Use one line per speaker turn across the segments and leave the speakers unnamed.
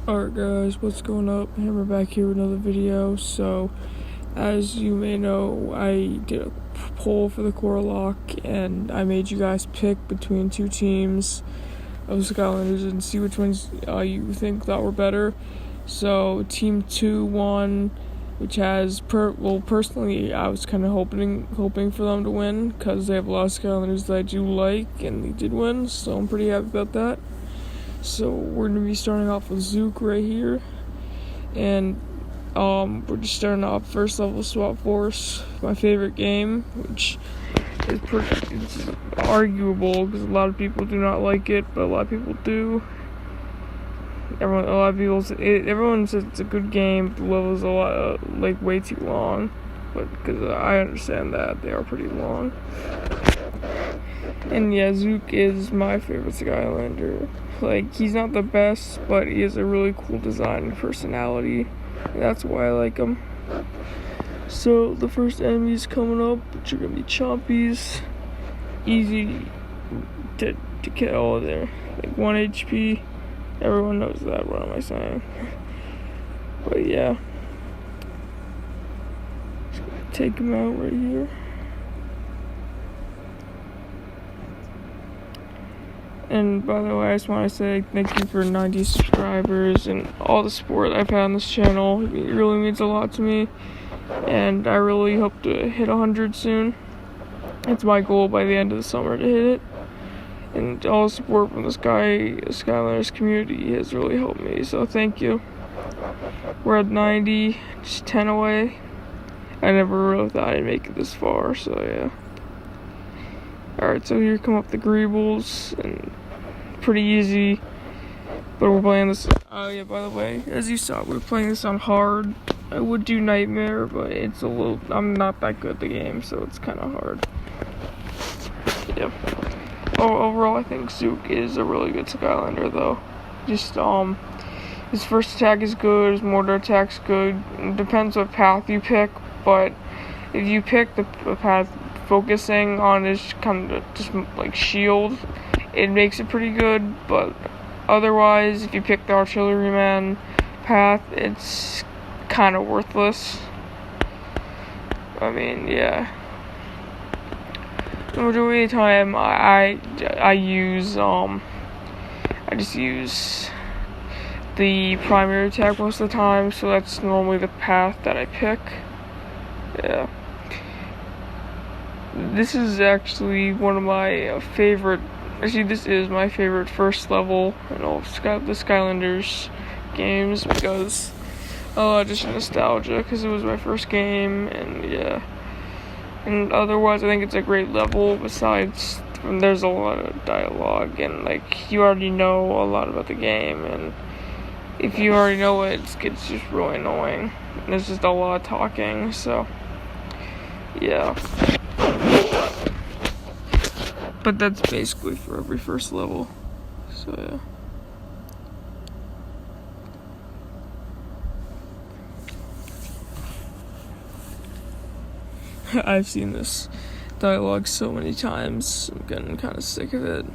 Alright guys, what's going up? Hammer back here with another video. So, as you may know, I did a poll for the Corelocke and I made you guys pick between two teams of Skylanders and see which ones you think that were better. So, Team 2 won, which has, personally, I was kind of hoping for them to win because they have a lot of Skylanders that I do like and they did win, so I'm pretty happy about that. So we're going to be starting off with Zook right here, and we're just starting off first level Swap Force, my favorite game, which is it's arguable because a lot of people do not like it, but a lot of people do. Everyone says it's a good game, but the level is a lot way too long, but because I understand that they are pretty long. And yeah, Zook is my favorite Skylander. He's not the best, but he has a really cool design and personality. And that's why I like him. So, the first enemies coming up, which are going to be Chompies. Easy to kill. They're 1 HP. Everyone knows that, what am I saying? But yeah. Just gonna take him out right here. And by the way, I just want to say thank you for 90 subscribers and all the support I've had on this channel. It really means a lot to me, and I really hope to hit 100 soon. It's my goal by the end of the summer to hit it. And all the support from the Skylanders community has really helped me, so thank you. We're at 90, just 10 away. I never really thought I'd make it this far, so yeah. Alright, so here come up the Greebles, and pretty easy, but we're playing this, oh yeah, by the way, as you saw, we're playing this on hard. I would do Nightmare, but I'm not that good at the game, so it's kind of hard. Yep. Overall, I think Zook is a really good Skylander, though. Just, his first attack is good, his mortar attack's good. It depends what path you pick, but if you pick the path focusing on his kind of just shield, it makes it pretty good, but otherwise, if you pick the artilleryman path, it's kind of worthless. I mean, yeah. The majority of the time, I just use the primary attack most of the time, so that's normally the path that I pick. Yeah. This is actually one of my favorite, this is my favorite first level in all of the Skylanders games, because, just nostalgia, because it was my first game, and yeah. And otherwise, I think it's a great level. Besides, there's a lot of dialogue, and you already know a lot about the game, and if you already know it, it's just really annoying. And there's just a lot of talking, so yeah. But that's basically for every first level, so yeah. I've seen this dialogue so many times, I'm getting kind of sick of it.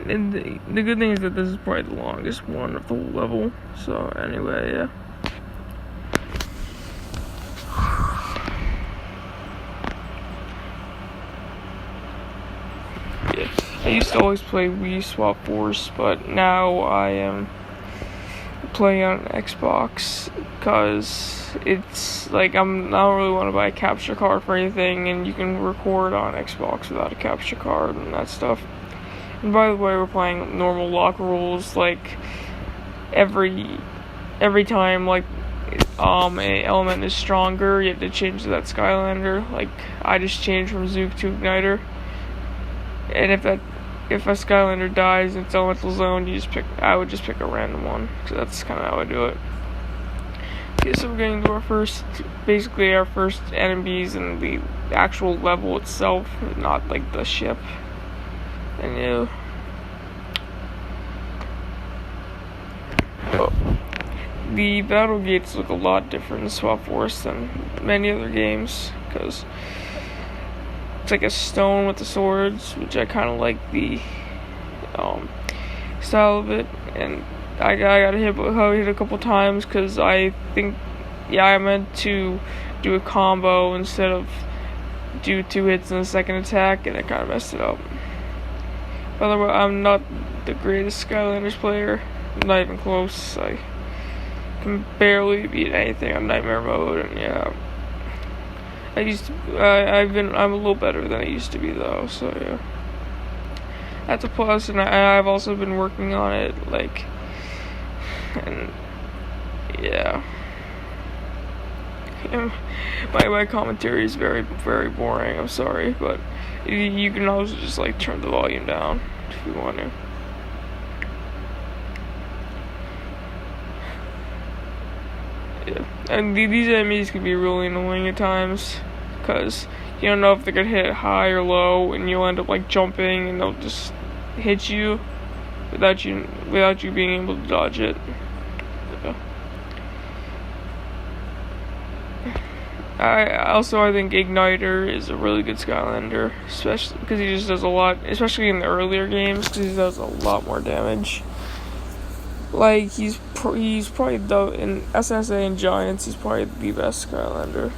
And the good thing is that this is probably the longest one of the whole level, so anyway, yeah. I used to always play Wii Swap Force, but now I am playing on Xbox because it's I don't really want to buy a capture card for anything, and you can record on Xbox without a capture card and that stuff. And by the way, we're playing normal lock rules. Every time a element is stronger, you have to change to that Skylander. I just changed from Zook to Igniter. And if a Skylander dies in its elemental zone, I would just pick a random one. So that's kind of how I do it. Okay, so we're getting to our first enemies in the actual level itself, not the ship. And yeah. The battle gates look a lot different in Swap Force than many other games, because it's like a stone with the swords, which I kind of like the style of it, and I got hit a couple times because I think, yeah, I meant to do a combo instead of do 2 hits in the second attack, and I kind of messed it up. By the way, I'm not the greatest Skylanders player. I'm not even close. I can barely beat anything on Nightmare mode, and yeah. I'm a little better than I used to be though, so yeah. That's a plus, and I've also been working on it, like, and yeah. My commentary is very, very boring, I'm sorry, but you can also just, like, turn the volume down if you want to. Yeah, and these enemies can be really annoying at times, because you don't know if they're gonna hit high or low, and you'll end up, like, jumping, and they'll just hit you without you being able to dodge it. Yeah. I think Igniter is a really good Skylander, especially because he just does a lot, especially in the earlier games, because he does a lot more damage. Like, he's probably in SSA and Giants, he's probably the best Skylander.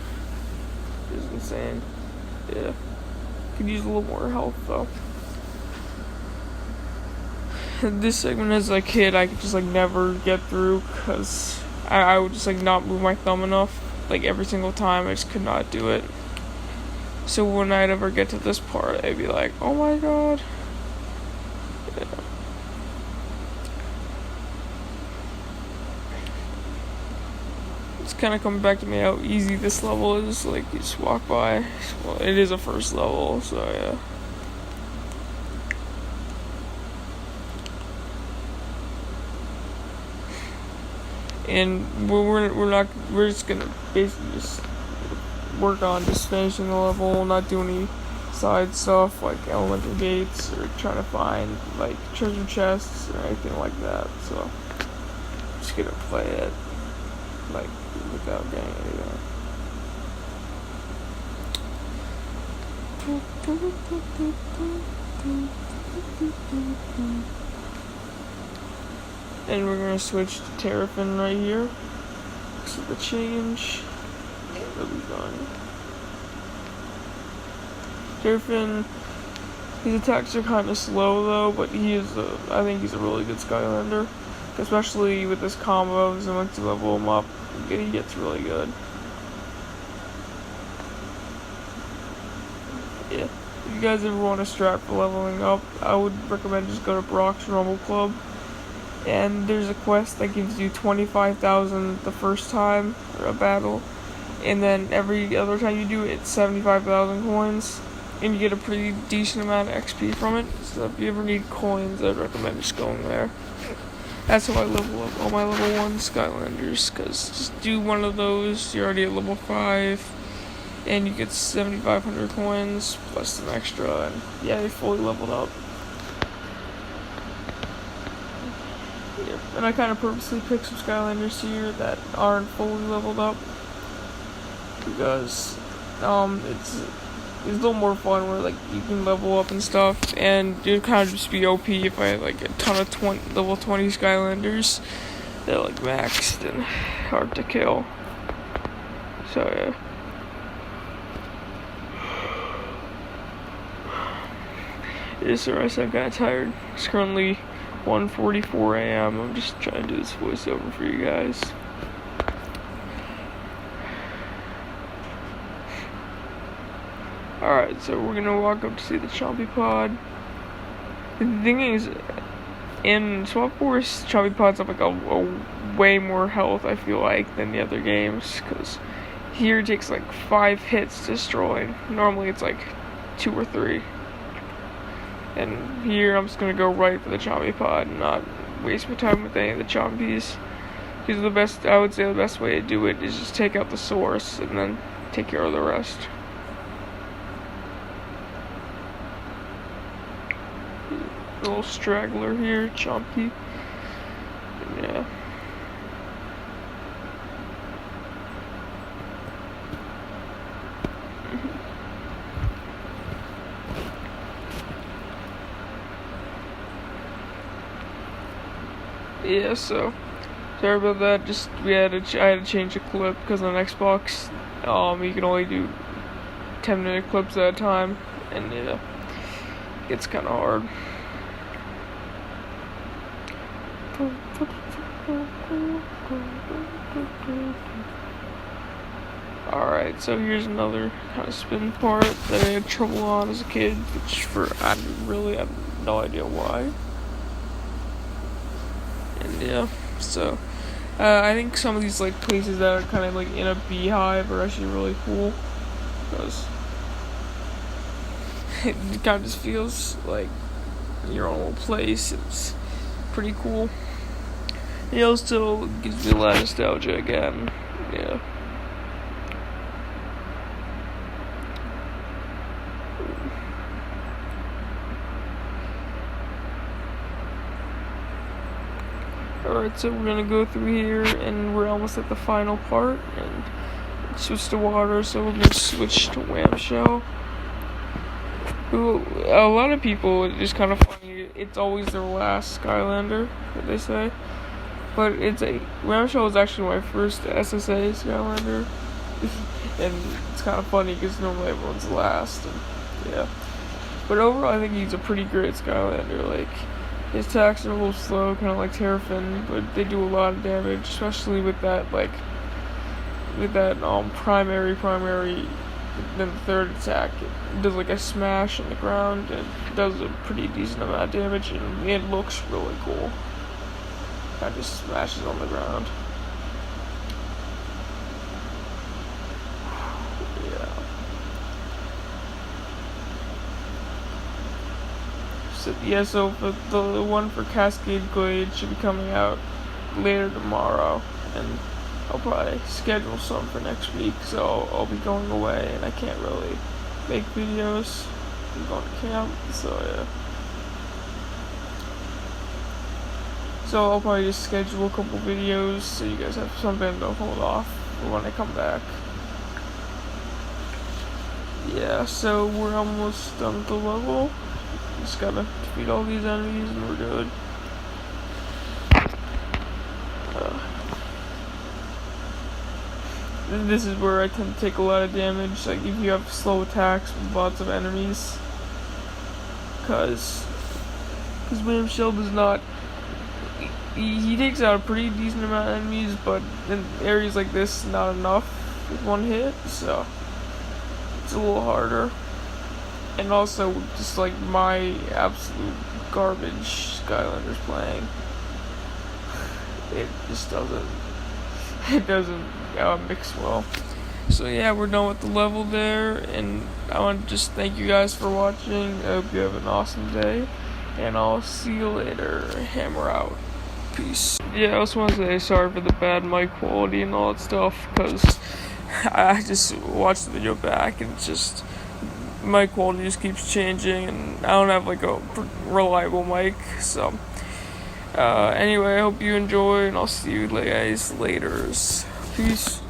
It's insane. Yeah. Could use a little more health though. This segment as a kid, I could just, like, never get through because I would just, like, not move my thumb enough. Like, every single time, I just could not do it. So when I'd ever get to this part, I'd be like, oh my god. Yeah. It's kind of coming back to me how easy this level is. Like, you just walk by. Well, it is a first level, so yeah. And we're just gonna basically just work on just finishing the level, not do any side stuff like elemental gates or trying to find, like, treasure chests or anything like that. So I'm just gonna play it, like, without getting anything. And we're gonna switch to Terrafin right here. So the change. That'll be fun. Terrafin, his attacks are kind of slow though, but I think he's a really good Skylander. Especially with his combos, and once you level him up, he gets really good. Yeah. If you guys ever want a strat for leveling up, I would recommend just go to Brock's Rumble Club. And there's a quest that gives you 25,000 the first time, or a battle, and then every other time you do it, it's 75,000 coins, and you get a pretty decent amount of XP from it. So if you ever need coins, I'd recommend just going there. That's how I level up all my level 1 Skylanders, because just do one of those, you're already at level 5, and you get 7,500 coins, plus an extra, and yeah, you're fully leveled up. And I kind of purposely picked some Skylanders here that aren't fully leveled up because it's a little more fun where, like, you can level up and stuff, and it would kind of just be OP if I had, like, a ton of level 20 Skylanders that are, like, maxed and hard to kill. So yeah. It is the rest. I'm kind of tired. It's currently 1:44 a.m. I'm just trying to do this voiceover for you guys. Alright, so we're gonna walk up to see the Chompy Pod. The thing is, in Swap Force, Chompy Pods have, like, a way more health, I feel like, than the other games, because here it takes, like, 5 hits to destroy. Normally it's, like, 2 or 3. And here I'm just gonna go right for the Chompy Pod and not waste my time with any of the Chompies. Because I would say the best way to do it is just take out the source and then take care of the rest. A little straggler here, Chompy. Yeah. yeah, so sorry about that. Just I had to change a clip because on Xbox, you can only do 10-minute clips at a time, and yeah, it's kind of hard. Alright, so here's another kind of spin part that I had trouble on as a kid, which I really have no idea why. And yeah, so I think some of these like places that are kind of like in a beehive are actually really cool, because it kind of just feels like your own little place. It's pretty cool. It also gives me a lot of nostalgia again. Yeah. Alright, so we're gonna go through here, and we're almost at the final part, and switch to water, so we're gonna switch to Wham Shell. A lot of people, it's just kind of funny, it's always their last Skylander, what they say. But Wham Shell was actually my first SSA Skylander. And it's kind of funny because normally everyone's last, and yeah. But overall, I think he's a pretty great Skylander. Like, his attacks are a little slow, kind of like Terrafin, but they do a lot of damage, especially with that, primary, then the third attack. It does like a smash on the ground, and it does a pretty decent amount of damage, and it looks really cool. Kind of just smashes on the ground. So for the one for Cascade Glade should be coming out later tomorrow, and I'll probably schedule some for next week, so I'll be going away and I can't really make videos. I'm going to camp, so yeah. So I'll probably just schedule a couple videos so you guys have something to hold off for when I come back. Yeah, so we're almost done with the level. Just gotta defeat all these enemies and we're good. This is where I tend to take a lot of damage, like if you have slow attacks with lots of enemies. Cause Wham Shell does not... He takes out a pretty decent amount of enemies, but in areas like this, not enough with one hit, so it's a little harder. And also, just like my absolute garbage Skylanders playing, it just doesn't mix well. So yeah, we're done with the level there, and I want to just thank you guys for watching. I hope you have an awesome day, and I'll see you later. Hammer out. Peace. Yeah, I also want to say sorry for the bad mic quality and all that stuff, because I just watched the video back and it's just... mic quality just keeps changing, and I don't have like a reliable mic, so anyway, I hope you enjoy, and I'll see you guys later. Peace.